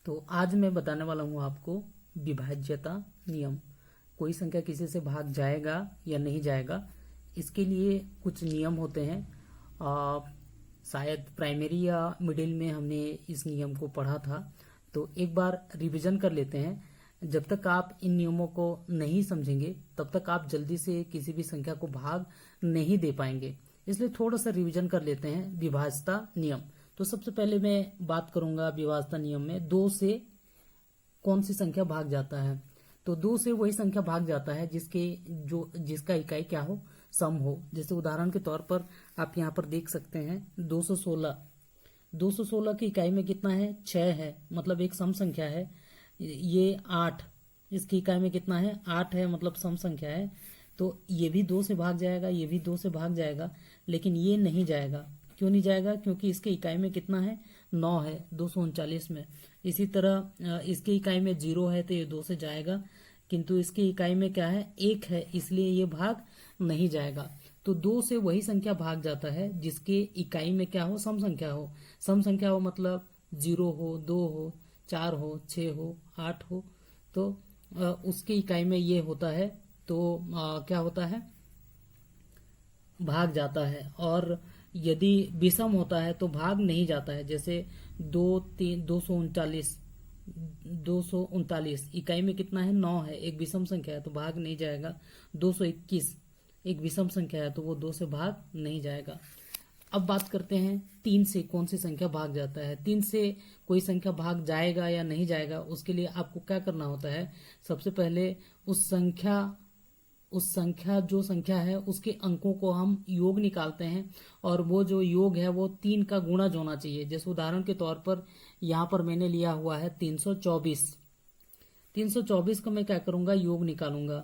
तो आज मैं बताने वाला हूँ आपको विभाज्यता नियम। कोई संख्या किसी से भाग जाएगा या नहीं जाएगा, इसके लिए कुछ नियम होते हैं। शायद प्राइमरी या मिडिल में हमने इस नियम को पढ़ा था, तो एक बार रिवीजन कर लेते हैं। जब तक आप इन नियमों को नहीं समझेंगे तब तक आप जल्दी से किसी भी संख्या को भाग नहीं दे पाएंगे, इसलिए थोड़ा सा रिवीजन कर लेते हैं। विभाज्यता नियम, तो सबसे पहले मैं बात करूंगा विभाज्यता नियम में 2 से कौन सी संख्या भाग जाता है। तो 2 से वही संख्या भाग जाता है जिसका इकाई क्या हो, सम हो। जैसे उदाहरण के तौर पर आप यहाँ पर देख सकते हैं 216 की इकाई में कितना है, 6 है, मतलब एक सम संख्या है। ये 8, इसकी इकाई में कितना है, 8 है, मतलब सम संख्या है। तो ये भी 2 से भाग जाएगा, ये भी 2 से भाग जाएगा, लेकिन ये नहीं जाएगा। क्यों नहीं जाएगा? क्योंकि इसके इकाई में कितना है, 9 है 239 में। इसी तरह इसकी इकाई में 0 है तो ये 2 से जाएगा, किंतु इसकी इकाई में क्या है, 1 है, इसलिए ये भाग नहीं जाएगा। तो 2 से वही संख्या भाग जाता है जिसके इकाई में क्या हो, सम संख्या हो। सम संख्या हो मतलब 0 हो, 2 हो, 4 हो, 6 हो, 8 हो, तो उसकी इकाई में ये होता है, तो क्या होता है, भाग जाता है। और यदि विषम होता है तो भाग नहीं जाता है। जैसे 239 इकाई में कितना है, 9 है, एक विषम संख्या है तो भाग नहीं जाएगा। 221 एक विषम संख्या है तो वो 2 से भाग नहीं जाएगा। अब बात करते हैं 3 से कौन सी संख्या भाग जाता है। 3 से कोई संख्या भाग जाएगा या नहीं जाएगा, उसके लिए आपको क्या करना होता है, सबसे पहले उस संख्या जो संख्या है उसके अंकों को हम योग निकालते हैं, और वो जो योग है वो 3 का गुणज होना चाहिए। जैसे उदाहरण के तौर पर यहाँ पर मैंने लिया हुआ है 324 का मैं क्या करूंगा, योग निकालूंगा।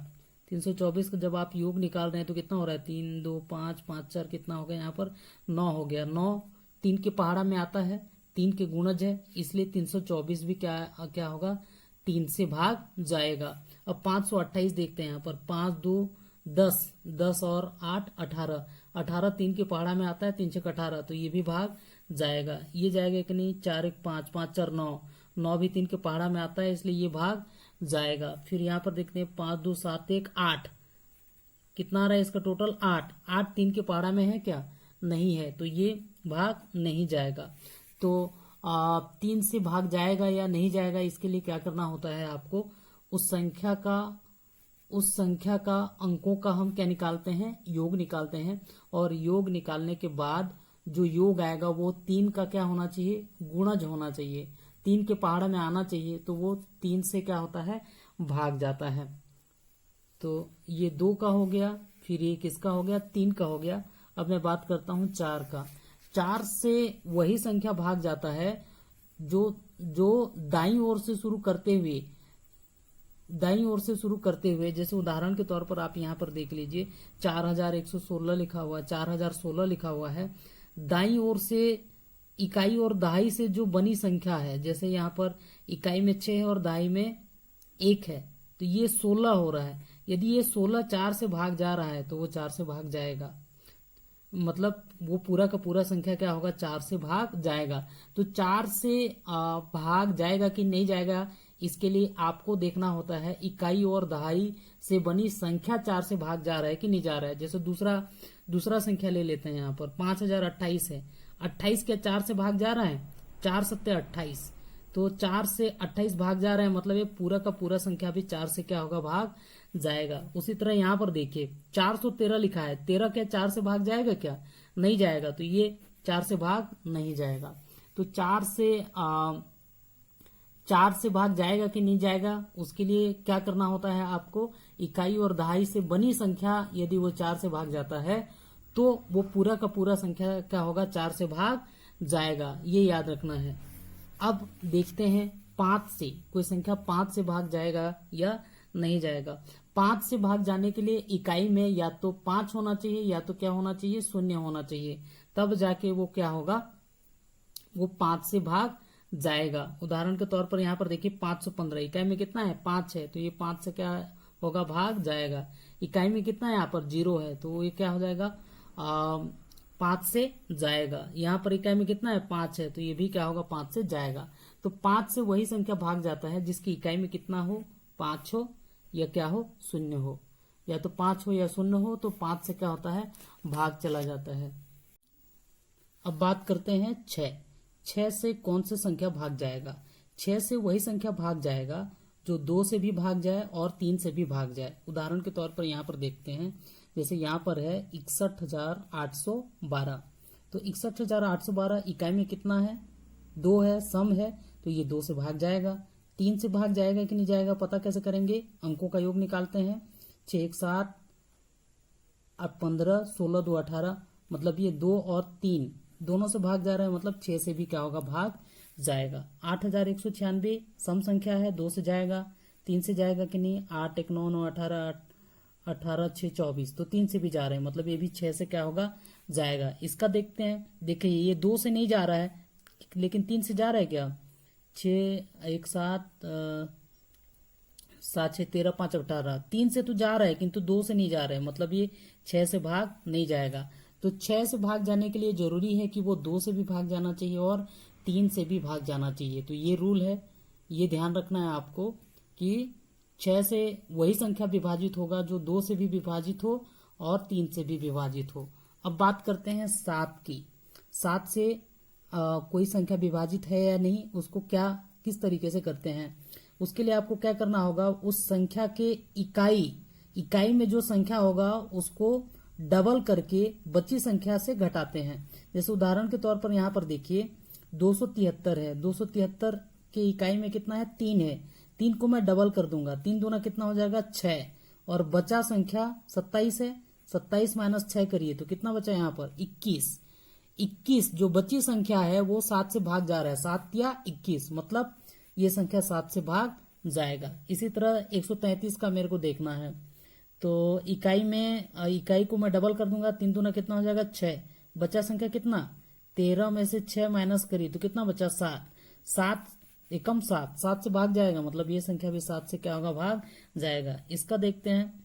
324 का जब आप योग निकाल रहे हैं तो कितना हो रहा है, 3 2 5 5 4 कितना हो गया, यहाँ पर 9 हो गया। 9 3 के पहाड़ा में आता है, 3 के गुणज है, इसलिए 324 भी क्या होगा, 3 से भाग जाएगा। अब 528 देखते हैं, यहाँ पर 5 2 10, 10 और 8 18, 18 3 के पहाड़ा में आता है, 3 6 18, तो ये भी भाग जाएगा। ये जाएगा कि नहीं, 4 1 5, 5 4 9, 9 भी 3 के पहाड़ा में आता है, इसलिए ये भाग जाएगा। फिर यहाँ पर देखते हैं 5 2 7 1 8, कितना आ रहा है इसका टोटल, 8 8 3 के पहाड़ा में है क्या, नहीं है, तो ये भाग नहीं जाएगा। तो 3 से भाग जाएगा या नहीं जाएगा, इसके लिए क्या करना होता है आपको, उस संख्या का अंकों का हम क्या निकालते हैं, योग निकालते हैं। और योग निकालने के बाद जो योग आएगा वो 3 का क्या होना चाहिए, गुणज होना चाहिए, 3 के पहाड़ा में आना चाहिए, तो वो 3 से क्या होता है, भाग जाता है। तो ये 2 का हो गया, फिर ये किसका हो गया, 3 का हो गया। अब मैं बात करता हूं 4 का। 4 से वही संख्या भाग जाता है जो दाईं ओर से शुरू करते हुए जैसे उदाहरण के तौर पर आप यहाँ पर देख लीजिए 4116 लिखा हुआ है, 4016 लिखा हुआ है। दाईं ओर से इकाई और दहाई से जो बनी संख्या है, जैसे यहाँ पर इकाई में 6 है और दहाई में 1 है, तो ये 16 हो रहा है। यदि ये 16 4 से भाग जा रहा है तो वो 4 से भाग जाएगा, मतलब वो पूरा का पूरा संख्या क्या होगा, 4 से भाग जाएगा। तो 4 से भाग जाएगा कि नहीं जाएगा, इसके लिए आपको देखना होता है इकाई और दहाई से बनी संख्या 4 से भाग जा रहा है कि नहीं जा रहा है। जैसे दूसरा संख्या ले लेते हैं, यहाँ पर 5028 है, 28 क्या 4 से भाग जा रहा है, 4 सत्ते 28, तो 4 से 28 भाग जा रहा है, मतलब ये पूरा का पूरा संख्या भी 4 से क्या होगा, भाग जाएगा। उसी तरह यहाँ पर देखिए 413 लिखा है, 13 क्या 4 से भाग जाएगा क्या, नहीं जाएगा, तो ये 4 से भाग नहीं जाएगा। तो 4 से भाग जाएगा कि नहीं जाएगा, उसके लिए क्या करना होता है आपको, इकाई और दहाई से बनी संख्या यदि वो 4 से भाग जाता है तो वो पूरा का पूरा संख्या क्या होगा, 4 से भाग जाएगा, ये याद रखना है। अब देखते हैं 5 से कोई संख्या 5 से भाग जाएगा या नहीं जाएगा। 5 से भाग जाने के लिए इकाई में या तो 5 होना चाहिए या तो क्या होना चाहिए, 0 होना चाहिए, तब जाके वो क्या होगा, वो 5 से भाग जाएगा। उदाहरण के तौर पर यहाँ पर देखिए 515 इकाई में कितना है, 5 है, तो ये 5 से क्या होगा, भाग जाएगा। इकाई में कितना है, यहाँ पर 0 है, तो ये क्या हो जाएगा, 5 से जाएगा। यहाँ पर इकाई में कितना है, 5 है, तो ये भी क्या होगा, 5 से जाएगा। तो 5 से वही संख्या भाग जाता है जिसकी इकाई में कितना हो, 5 हो या क्या हो, 0 हो। या तो 5 हो या 0 हो, तो 5 से क्या होता है, भाग चला जाता है। अब बात करते हैं 6। 6 से कौन सी संख्या भाग जाएगा? 6 से वही संख्या भाग जाएगा जो 2 से भी भाग जाए और 3 से भी भाग जाए। उदाहरण के तौर पर यहाँ पर देखते हैं, जैसे यहाँ पर है 61,812। तो 61,812 इकाई में कितना है, 2 है, सम है, तो ये 2 से भाग जाएगा। 3 से भाग जाएगा कि नहीं जाएगा, पता कैसे करेंगे, अंकों का योग निकालते हैं। 6 1 7 8 15 16 2 18, मतलब ये 2 और 3 दोनों से भाग जा रहा है, मतलब 6 से भी क्या होगा, भाग जाएगा। 8,196 सम संख्या है, 2 से जाएगा, 3 से जाएगा कि नहीं, 8 1 9 9 18 18 6 24, तो 3 से भी जा रहे हैं, मतलब ये भी 6 से क्या होगा, जाएगा। इसका देखते हैं, देखिए ये 2 से नहीं जा रहा है लेकिन 3 से जा रहा है क्या, 6 1 7 7 6 13 5 18, 3 से तो जा रहा है किंतु 2 से नहीं जा रहा है, मतलब ये 6 से भाग नहीं जाएगा। तो 6 से भाग जाने के लिए जरूरी है कि वो 2 से भी भाग जाना चाहिए और 3 से भी भाग जाना चाहिए। तो ये रूल है, ये ध्यान रखना है आपको कि 6 से वही संख्या विभाजित होगा जो 2 से भी विभाजित हो और 3 से भी विभाजित हो। अब बात करते हैं 7 की। 7 से कोई संख्या विभाजित है या नहीं, उसको क्या किस तरीके से करते हैं, उसके लिए आपको क्या करना होगा, उस संख्या के इकाई में जो संख्या होगा उसको डबल करके बची संख्या से घटाते हैं। जैसे उदाहरण के तौर पर यहाँ पर देखिए 273 है, 273 के इकाई में कितना है, 3 है, 3 को मैं डबल कर दूंगा, 3 दूना कितना हो जाएगा, 6, और बचा संख्या 27 है, 27 माइनस 6 करिए तो कितना बचा यहाँ पर, 21। 21 जो बची संख्या है वो 7 से भाग जा रहा है, 7 या 21, मतलब ये संख्या 7 से भाग जाएगा। इसी तरह 133 का मेरे को देखना है, तो इकाई को मैं डबल कर दूंगा, 3 दूना कितना हो जाएगा, 6, बचा संख्या कितना, 13 में से 6 माइनस करी तो कितना बचा, 7, 7 एकम 7, 7 से भाग जाएगा, मतलब ये संख्या भी 7 से क्या होगा, भाग जाएगा। इसका देखते हैं,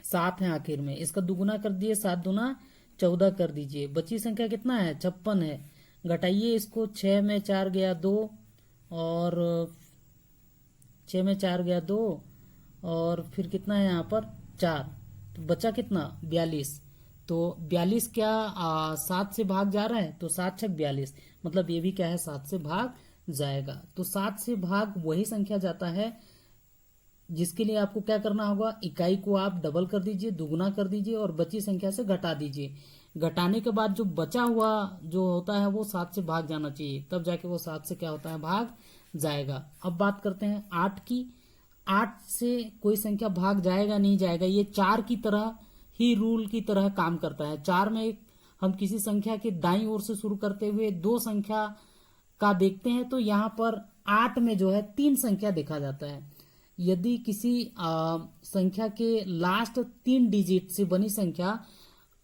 7 है आखिर में, इसका दुगुना कर दिए, 7 दूना 14 कर दीजिए, बची संख्या कितना है, 56 है, घटाइए इसको, 6 में 4 गया 2 और 6 में 4 गया 2 और फिर कितना है यहाँ पर 4, तो बचा कितना, 42। तो 42 क्या 7 से भाग जा रहा है, तो 7 छक 42, मतलब ये भी क्या है, 7 से भाग जाएगा। तो 7 से भाग वही संख्या जाता है जिसके लिए आपको क्या करना होगा, इकाई को आप डबल कर दीजिए, दुगुना कर दीजिए और बची संख्या से घटा दीजिए। घटाने के बाद जो बचा हुआ जो होता है वो 7 से भाग जाना चाहिए, तब जाके वो 7 से क्या होता है, भाग जाएगा। अब बात करते हैं 8 की। 8 से कोई संख्या भाग जाएगा नहीं जाएगा, ये 4 की तरह ही रूल की तरह काम करता है। 4 में हम किसी संख्या के दाईं ओर से शुरू करते हुए 2 संख्या का देखते हैं, तो यहाँ पर 8 में जो है 3 संख्या देखा जाता है। यदि किसी संख्या के लास्ट 3 डिजिट से बनी संख्या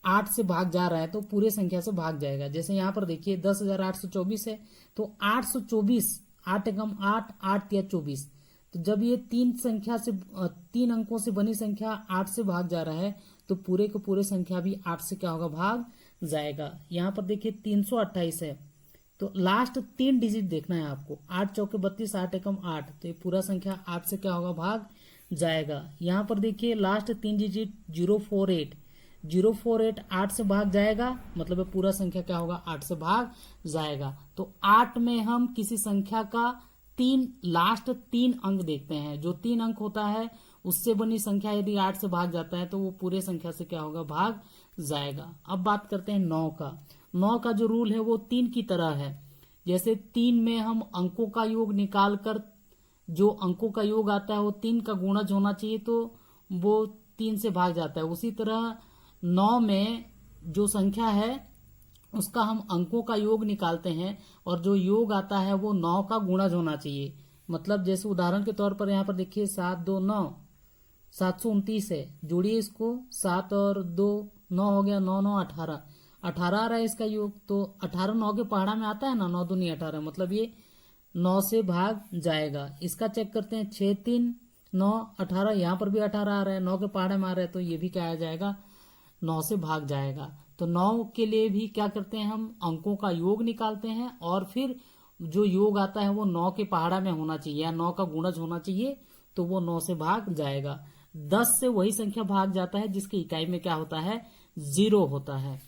8 से भाग जा रहा है तो पूरे संख्या से भाग जाएगा। जैसे यहाँ पर देखिए 10,824 है, तो 824, 8 एकम 8, 8 या 24, तो जब ये 3 अंकों से बनी संख्या 8 से भाग जा रहा है तो पूरे के पूरे संख्या भी 8 से क्या होगा, भाग जाएगा। यहाँ पर देखिए 328 है, तो लास्ट 3 डिजिट देखना है आपको, 8 चौके 32, 8 एकम 8, तो ये पूरा संख्या 8 से क्या होगा, भाग जाएगा। यहाँ पर देखिए लास्ट 3 डिजिट 048, 048 8 से भाग जाएगा, मतलब ये पूरा संख्या क्या होगा, 8 से भाग जाएगा। तो 8 में हम किसी संख्या का लास्ट 3 अंक देखते हैं, जो 3 अंक होता है उससे बनी संख्या यदि 8 से भाग जाता है तो वो पूरे संख्या से क्या होगा, भाग जाएगा। अब बात करते हैं 9 का। 9 का जो रूल है वो 3 की तरह है। जैसे 3 में हम अंकों का योग निकालकर जो अंकों का योग आता है वो 3 का गुणज होना चाहिए, तो वो 3 से भाग जाता है। उसी तरह 9 में जो संख्या है उसका हम अंकों का योग निकालते हैं और जो योग आता है वो 9 का गुणज होना चाहिए। मतलब जैसे उदाहरण के तौर पर यहाँ पर देखिए 7 2 9, 729 है, जोड़िए इसको, 7 और 2 9 हो गया, 9 9 18, 18 आ रहा है इसका योग, तो 18 9 के पहाड़ा में आता है ना, 9 दूनी 18, मतलब ये 9 से भाग जाएगा। इसका चेक करते हैं, 6 3 9 18, यहाँ पर भी 18 आ रहा है, 9 के पहाड़े में आ रहा है, तो ये भी क्या आ जाएगा, 9 से भाग जाएगा। तो 9 के लिए भी क्या करते हैं, हम अंकों का योग निकालते हैं और फिर जो योग आता है वो 9 के पहाड़ा में होना चाहिए या 9 का गुणज होना चाहिए, तो वो 9 से भाग जाएगा। 10 से वही संख्या भाग जाता है जिसकी इकाई में क्या होता है, 0 होता है।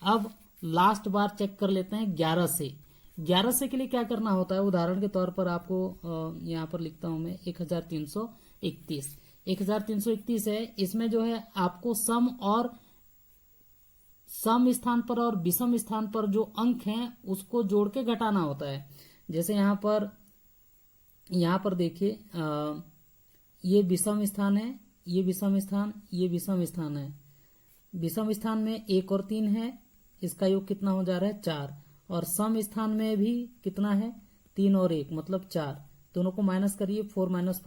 अब लास्ट बार चेक कर लेते हैं 11 से। 11 से के लिए क्या करना होता है, उदाहरण के तौर पर आपको यहाँ पर लिखता हूं मैं 1331। 1331 है, इसमें जो है आपको सम स्थान पर और विषम स्थान पर जो अंक हैं उसको जोड़ के घटाना होता है। जैसे यहाँ पर देखिए ये विषम स्थान है, ये विषम स्थान, ये विषम स्थान है। विषम स्थान में 1 और 3 है, इसका योग कितना हो जा रहा है, 4। और सम स्थान में भी कितना है, 3 और 1 मतलब 4। दोनों को माइनस करिए, 4 माइनस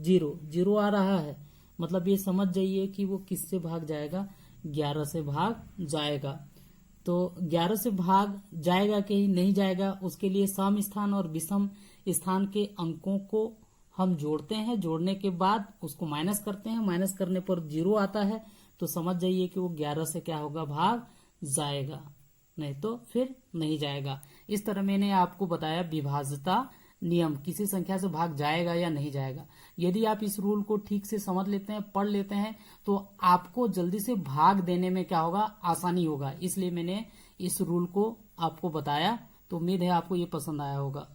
0 आ रहा है, मतलब ये समझ जाइए कि वो किससे भाग जाएगा, 11 से भाग जाएगा। तो 11 से भाग जाएगा कि नहीं जाएगा, उसके लिए सम स्थान और विषम स्थान के अंकों को हम जोड़ते हैं। जोड़ने के बाद उसको माइनस करते हैं, माइनस करने पर 0 आता है, तो समझ जाइए कि वो 11 से क्या होगा, भाग जाएगा, नहीं तो फिर नहीं जाएगा। इस तरह मैंने आपको बताया विभाज्यता नियम, किसी संख्या से भाग जाएगा या नहीं जाएगा। यदि आप इस रूल को ठीक से समझ लेते हैं, पढ़ लेते हैं, तो आपको जल्दी से भाग देने में क्या होगा, आसानी होगा। इसलिए मैंने इस रूल को आपको बताया। तो उम्मीद है आपको ये पसंद आया होगा।